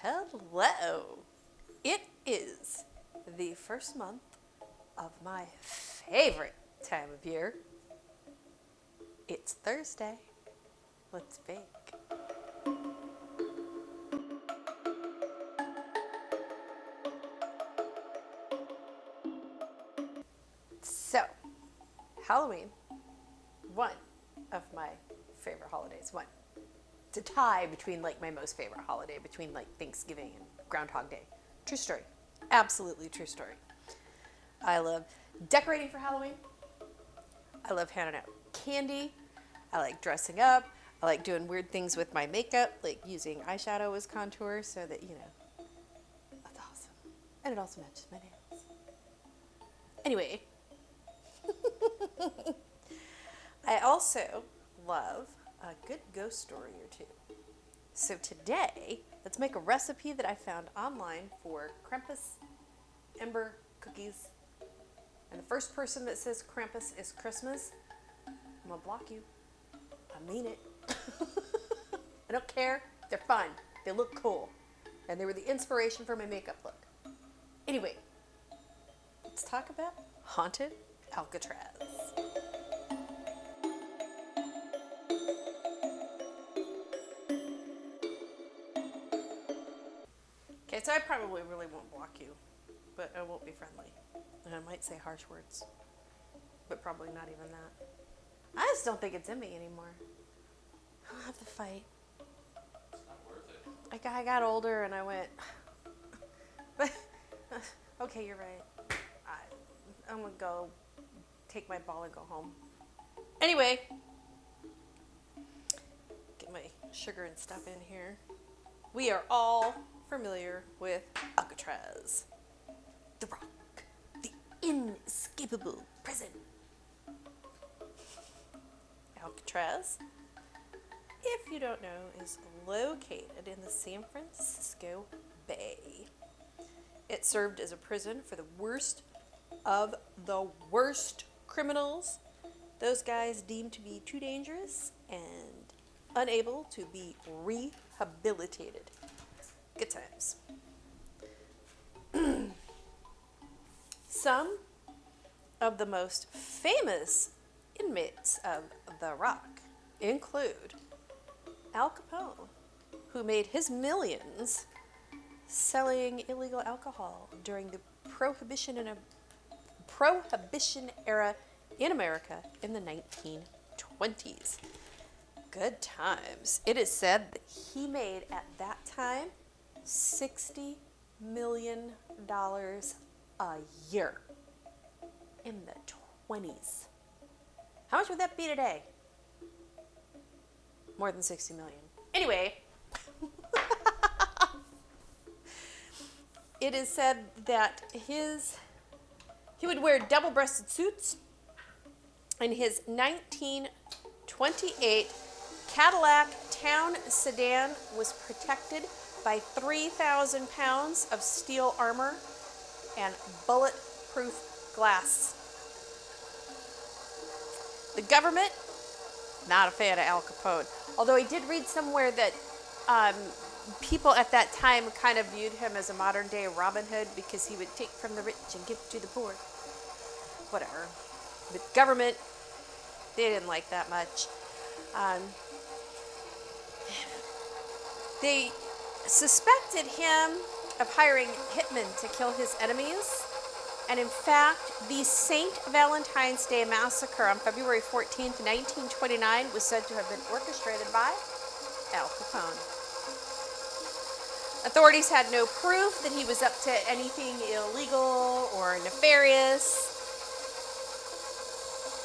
Hello. It is the first month of my favorite time of year. It's Thursday. Let's bake. So, Halloween, one of my favorite holidays. One. It's a tie between like my most favorite holiday, between like Thanksgiving and Groundhog Day. True story. Absolutely true story. I love decorating for Halloween. I love handing out candy. I like dressing up. I like doing weird things with my makeup, like using eyeshadow as contour so that, that's awesome. And it also matches my nails. Anyway, I also love a good ghost story or two. So today, let's make a recipe that I found online for Krampus Ember cookies. And the first person that says Krampus is Christmas, I'm gonna block you. I mean it. I don't care. They're fun. They look cool. And they were the inspiration for my makeup look. Anyway, let's talk about haunted Alcatraz. Okay, so I probably really won't block you, but I won't be friendly. And I might say harsh words, but probably not even that. I just don't think it's in me anymore. I don't have to fight. It's not worth it. I got older and I went, but okay, you're right. I'm gonna go take my ball and go home. Anyway, get my sugar and stuff in here. We are all familiar with Alcatraz, the rock, the inescapable prison. Alcatraz, if you don't know, is located in the San Francisco Bay. It served as a prison for the worst of the worst criminals, those guys deemed to be too dangerous and unable to be rehabilitated. Good times. Some of the most famous inmates of the Rock include Al Capone, who made his millions selling illegal alcohol during the Prohibition era in America in the 1920s. Good times. It is said that he made at that time $60 million a year in the 20s. How much would that be today? More than 60 million. Anyway, it is said that he would wear double-breasted suits, and his 1928 Cadillac Town sedan was protected by 3,000 pounds of steel armor and bulletproof glass. The government, not a fan of Al Capone, although I did read somewhere that people at that time kind of viewed him as a modern-day Robin Hood because he would take from the rich and give to the poor. Whatever. The government, they didn't like that much. They suspected him of hiring hitmen to kill his enemies. And in fact, the St. Valentine's Day Massacre on February 14th, 1929 was said to have been orchestrated by Al Capone. Authorities had no proof that he was up to anything illegal or nefarious.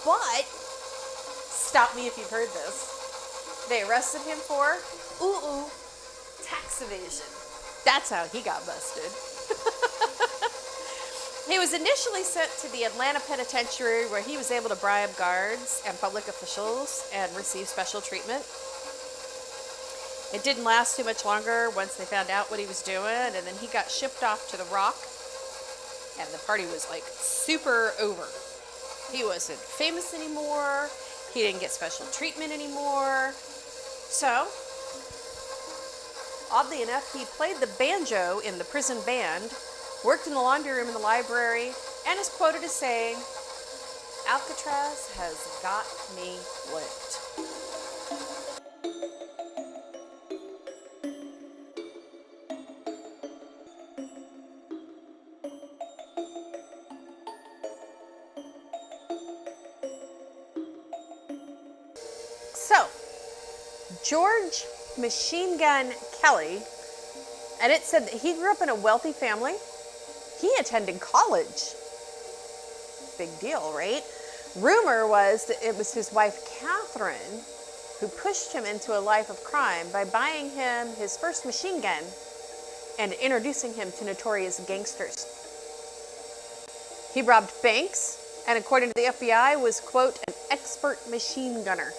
But, stop me if you've heard this, they arrested him for, tax evasion. That's how he got busted. He was initially sent to the Atlanta penitentiary where he was able to bribe guards and public officials and receive special treatment. It didn't last too much longer once they found out what he was doing, and then he got shipped off to the Rock, and the party was like super over. He wasn't famous anymore. He didn't get special treatment anymore. So Oddly enough, he played the banjo in the prison band, worked in the laundry room in the library, and is quoted as saying, "Alcatraz has got me licked." So, George Machine Gun Kelly, and it said that he grew up in a wealthy family. He attended college. Big deal, right? Rumor was that it was his wife, Catherine, who pushed him into a life of crime by buying him his first machine gun and introducing him to notorious gangsters. He robbed banks, and according to the FBI, was, quote, an expert machine gunner.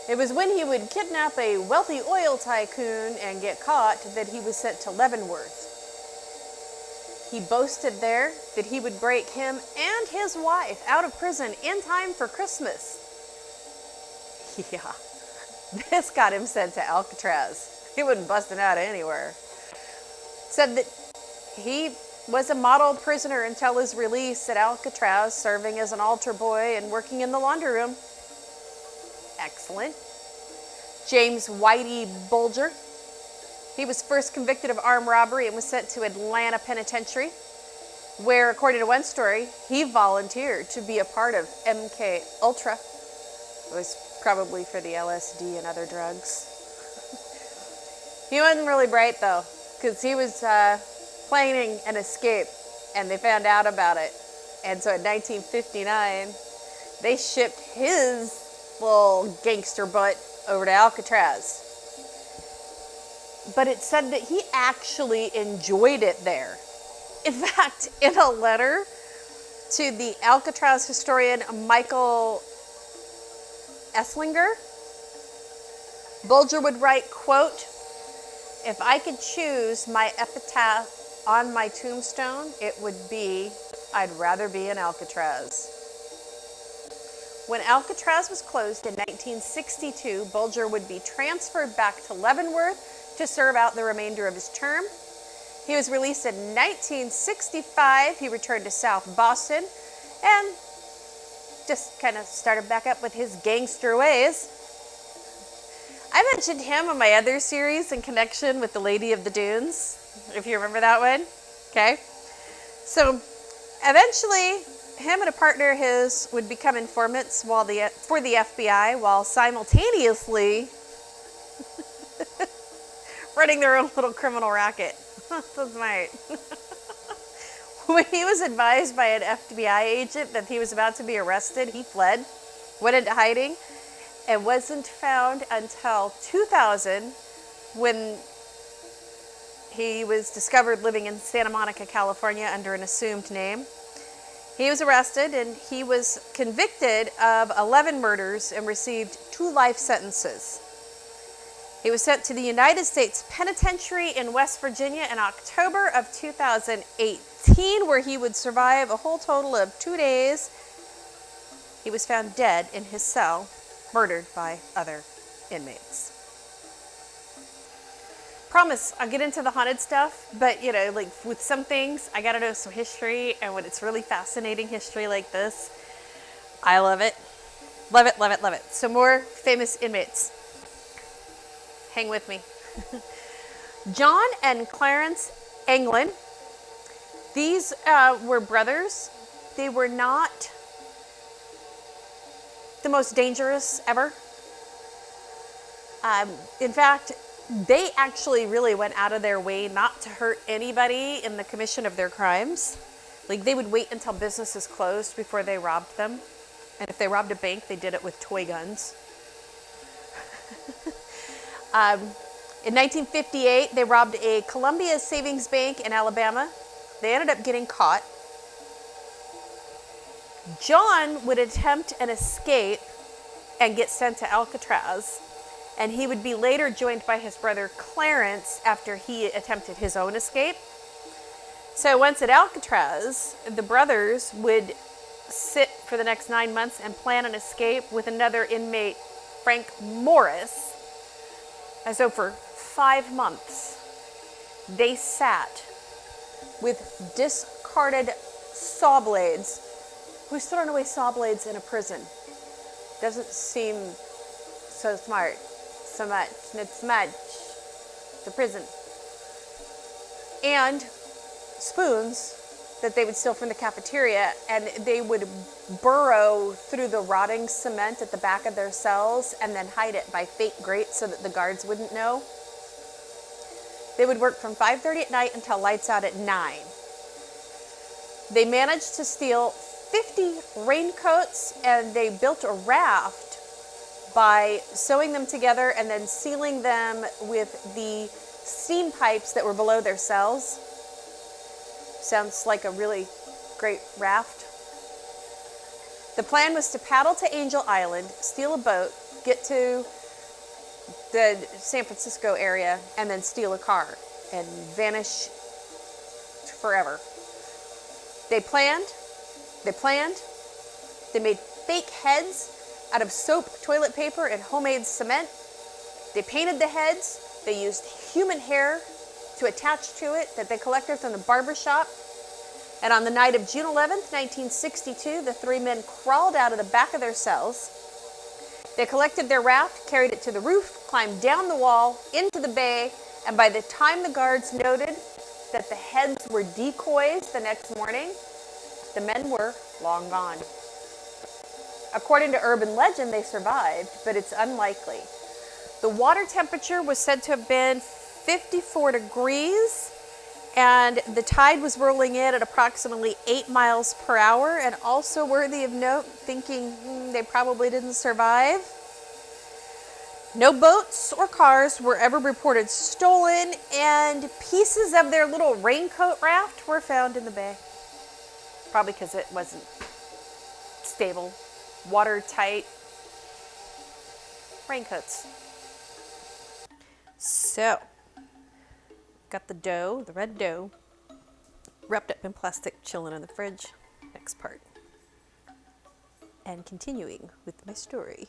It was when he would kidnap a wealthy oil tycoon and get caught that he was sent to Leavenworth. He boasted there that he would break him and his wife out of prison in time for Christmas. Yeah, this got him sent to Alcatraz. He wasn't busting out anywhere. Said that he was a model prisoner until his release at Alcatraz, serving as an altar boy and working in the laundry room. Excellent. James Whitey Bulger. He was first convicted of armed robbery and was sent to Atlanta Penitentiary, where, according to one story, he volunteered to be a part of MK Ultra. It was probably for the LSD and other drugs. He wasn't really bright, though, because he was planning an escape, and they found out about it. And so in 1959, they shipped his little gangster butt over to Alcatraz. But it said that he actually enjoyed it there. In fact, in a letter to the Alcatraz historian Michael Esslinger, Bulger would write, quote, "If I could choose my epitaph on my tombstone, it would be, I'd rather be in Alcatraz." When Alcatraz was closed in 1962, Bulger would be transferred back to Leavenworth to serve out the remainder of his term. He was released in 1965. He returned to South Boston and just kind of started back up with his gangster ways. I mentioned him on my other series in connection with The Lady of the Dunes, if you remember that one. Okay. So eventually, him and a partner of his would become informants for the FBI while simultaneously running their own little criminal racket. So smart. When he was advised by an FBI agent that he was about to be arrested, he fled, went into hiding, and wasn't found until 2000 when he was discovered living in Santa Monica, California under an assumed name. He was arrested and he was convicted of 11 murders and received 2 life sentences. He was sent to the United States Penitentiary in West Virginia in October of 2018, where he would survive a whole total of 2 days. He was found dead in his cell, murdered by other inmates. Promise, I'll get into the haunted stuff, but like with some things, I gotta know some history, and when it's really fascinating history like this, I love it. Love it, love it, love it. So more famous inmates. Hang with me. John and Clarence Anglin. These were brothers. They were not the most dangerous ever. In fact, they actually really went out of their way not to hurt anybody in the commission of their crimes. Like, they would wait until businesses closed before they robbed them. And if they robbed a bank, they did it with toy guns. In 1958, they robbed a Columbia Savings Bank in Alabama. They ended up getting caught. John would attempt an escape and get sent to Alcatraz, and he would be later joined by his brother Clarence after he attempted his own escape. So once at Alcatraz, the brothers would sit for the next 9 months and plan an escape with another inmate, Frank Morris. And so for 5 months, they sat with discarded saw blades. Who's throwing away saw blades in a prison? Doesn't seem so smart. So much. It's much. The prison. And spoons that they would steal from the cafeteria, and they would burrow through the rotting cement at the back of their cells and then hide it by fake grates so that the guards wouldn't know. They would work from 5:30 at night until lights out at 9. They managed to steal 50 raincoats, and they built a raft by sewing them together and then sealing them with the steam pipes that were below their cells. Sounds like a really great raft. The plan was to paddle to Angel Island, steal a boat, get to the San Francisco area, and then steal a car and vanish forever. They planned, they made fake heads out of soap, toilet paper, and homemade cement. They painted the heads. They used human hair to attach to it that they collected from the barber shop. And on the night of June 11th, 1962, the 3 men crawled out of the back of their cells. They collected their raft, carried it to the roof, climbed down the wall, into the bay, and by the time the guards noted that the heads were decoys the next morning, the men were long gone. According to urban legend, they survived, but it's unlikely. The water temperature was said to have been 54 degrees, and the tide was rolling in at approximately 8 miles per hour, and also worthy of note, thinking they probably didn't survive. No boats or cars were ever reported stolen, and pieces of their little raincoat raft were found in the bay. Probably because it wasn't stable, watertight raincoats. So, got the dough, the red dough, wrapped up in plastic, chilling in the fridge. Next part. And continuing with my story.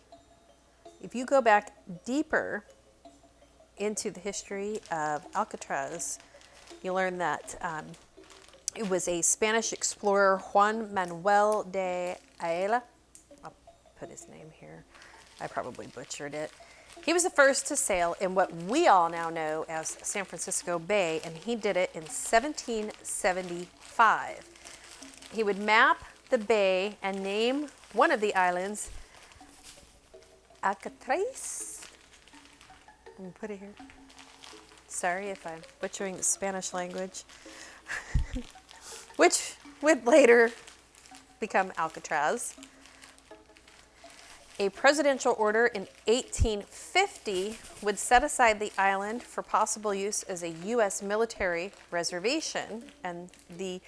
If you go back deeper into the history of Alcatraz, you learn that it was a Spanish explorer, Juan Manuel de Ayala. I'll put his name here. I probably butchered it. He was the first to sail in what we all now know as San Francisco Bay, and he did it in 1775. He would map the bay and name one of the islands Alcatraz. I'm gonna put it here. Sorry if I'm butchering the Spanish language, which would later become Alcatraz. A presidential order in 1850 would set aside the island for possible use as a U.S. military reservation, and the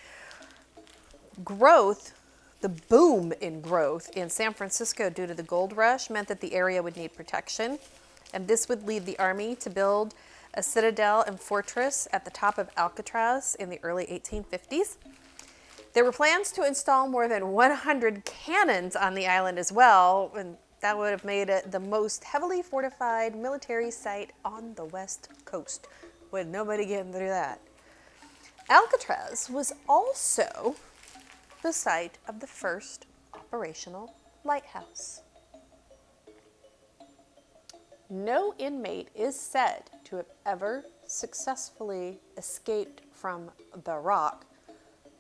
boom in growth in San Francisco due to the gold rush meant that the area would need protection, and this would lead the Army to build a citadel and fortress at the top of Alcatraz in the early 1850s. There were plans to install more than 100 cannons on the island as well, and that would have made it the most heavily fortified military site on the West Coast, with nobody getting through that. Alcatraz was also the site of the first operational lighthouse. No inmate is said to have ever successfully escaped from the Rock,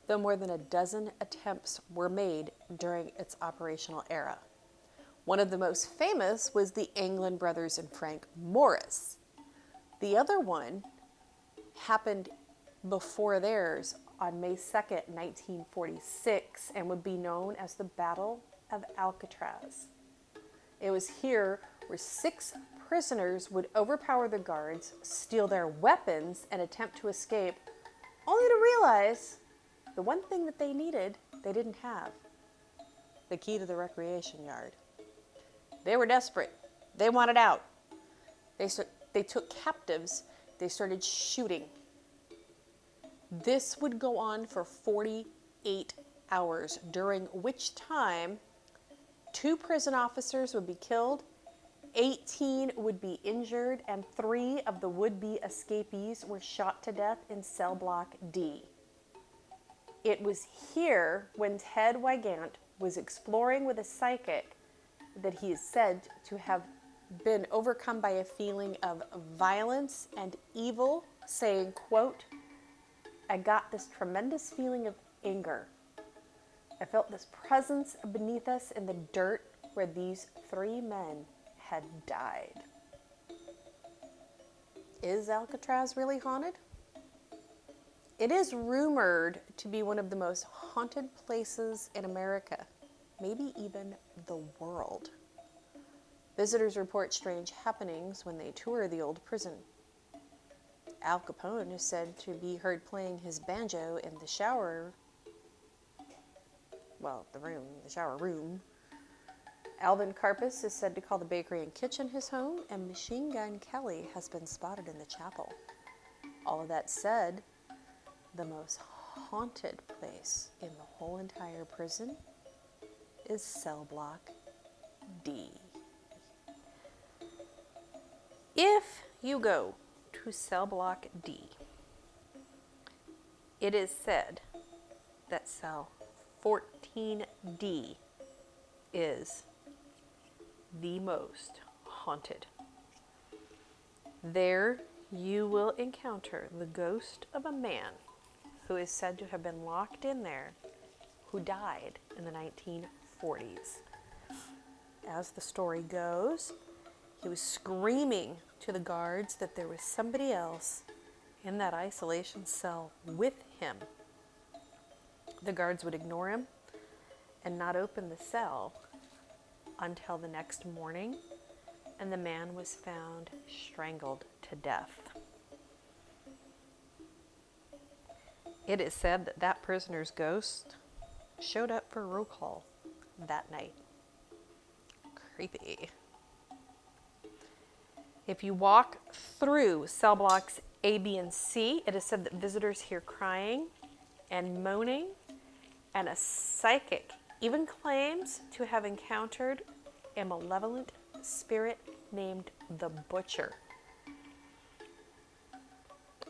though more than a dozen attempts were made during its operational era. One of the most famous was the Anglin brothers and Frank Morris. The other one happened before theirs on May 2nd, 1946, and would be known as the Battle of Alcatraz. It was here where 6 prisoners would overpower the guards, steal their weapons, and attempt to escape, only to realize the one thing that they needed, they didn't have: the key to the recreation yard. They were desperate. They wanted out. They took captives. They started shooting. This would go on for 48 hours, during which time 2 prison officers would be killed 18 would be injured, and 3 of the would-be escapees were shot to death in cell block D. It was here, when Ted Wygant was exploring with a psychic, that he is said to have been overcome by a feeling of violence and evil, saying, quote, "I got this tremendous feeling of anger. I felt this presence beneath us in the dirt where these 3 men had died." Is Alcatraz really haunted? It is rumored to be one of the most haunted places in America, maybe even the world. Visitors report strange happenings when they tour the old prison. Al Capone is said to be heard playing his banjo in the shower. Well, the shower room. Alvin Karpus is said to call the bakery and kitchen his home, and Machine Gun Kelly has been spotted in the chapel. All of that said, the most haunted place in the whole entire prison is cell block D. If you go to cell block D, it is said that cell 14D is the most haunted. There you will encounter the ghost of a man who is said to have been locked in there, who died in the 1940s. As the story goes, he was screaming to the guards that there was somebody else in that isolation cell with him. The guards would ignore him and not open the cell until the next morning, and the man was found strangled to death. It is said that that prisoner's ghost showed up for roll call that night. Creepy. If you walk through cell blocks A, B, and C, it is said that visitors hear crying and moaning, and a psychic even claims to have encountered a malevolent spirit named the Butcher.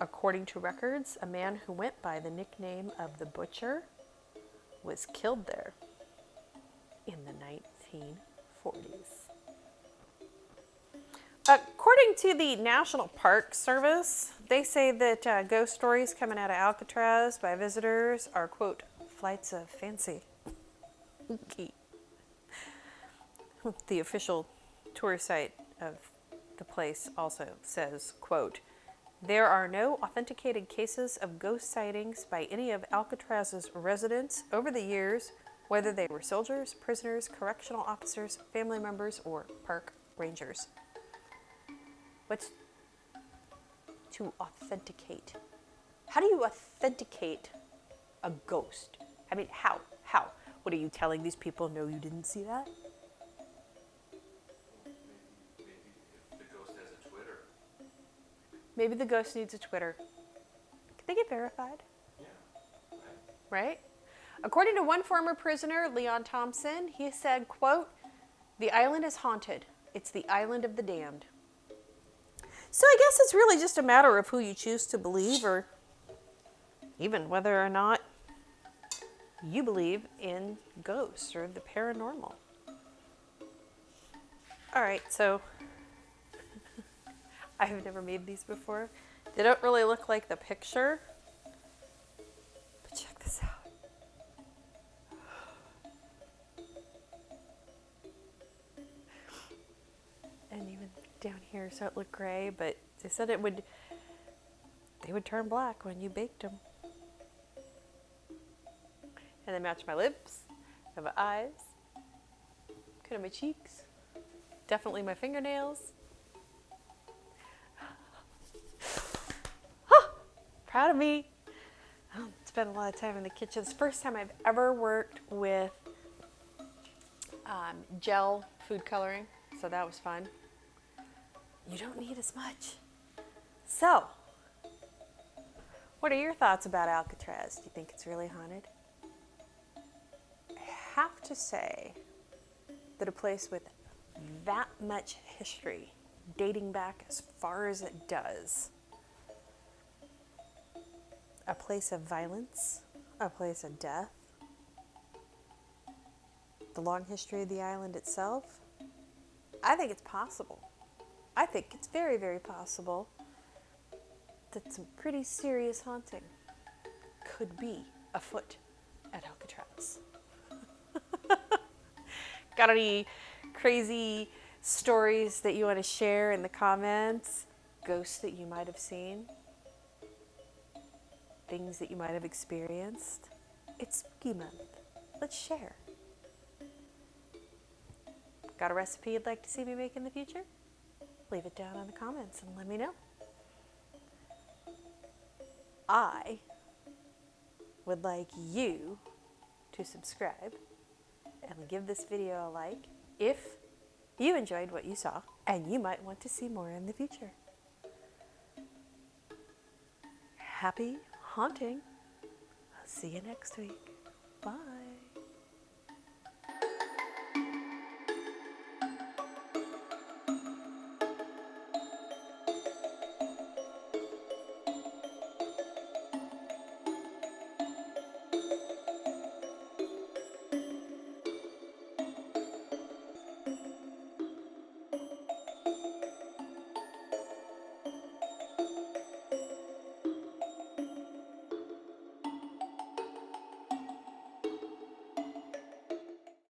According to records, a man who went by the nickname of the Butcher was killed there in the 1940s. According to the National Park Service, they say that ghost stories coming out of Alcatraz by visitors are, quote, flights of fancy. The official tour site of the place also says, quote, "There are no authenticated cases of ghost sightings by any of Alcatraz's residents over the years, whether they were soldiers, prisoners, correctional officers, family members, or park rangers." What's to authenticate? How do you authenticate a ghost? I mean, how? How? What are you telling these people? No, you didn't see that? Maybe if the ghost has a Twitter. Maybe the ghost needs a Twitter. Can they get verified? Yeah, Right? According to one former prisoner, Leon Thompson, he said, quote, "The island is haunted. It's the island of the damned." So I guess it's really just a matter of who you choose to believe, or even whether or not you believe in ghosts or the paranormal. All right, so I have never made these before. They don't really look like the picture, but check this out. And even down here, so it looked gray, but they said they would turn black when you baked them. And they match my lips, and my eyes, kind of my cheeks, definitely my fingernails. Proud of me. Spent a lot of time in the kitchen. It's the first time I've ever worked with gel food coloring, so that was fun. You don't need as much. So, what are your thoughts about Alcatraz? Do you think it's really haunted? I have to say that a place with that much history, dating back as far as it does. A place of violence, a place of death. The long history of the island itself. I think it's possible. I think it's very, very possible that some pretty serious haunting could be afoot at Alcatraz. Got any crazy stories that you want to share in the comments? Ghosts that you might have seen? Things that you might have experienced? It's Spooky Month. Let's share. Got a recipe you'd like to see me make in the future? Leave it down in the comments and let me know. I would like you to subscribe and give this video a like if you enjoyed what you saw and you might want to see more in the future. Happy haunting. I'll see you next week. Bye.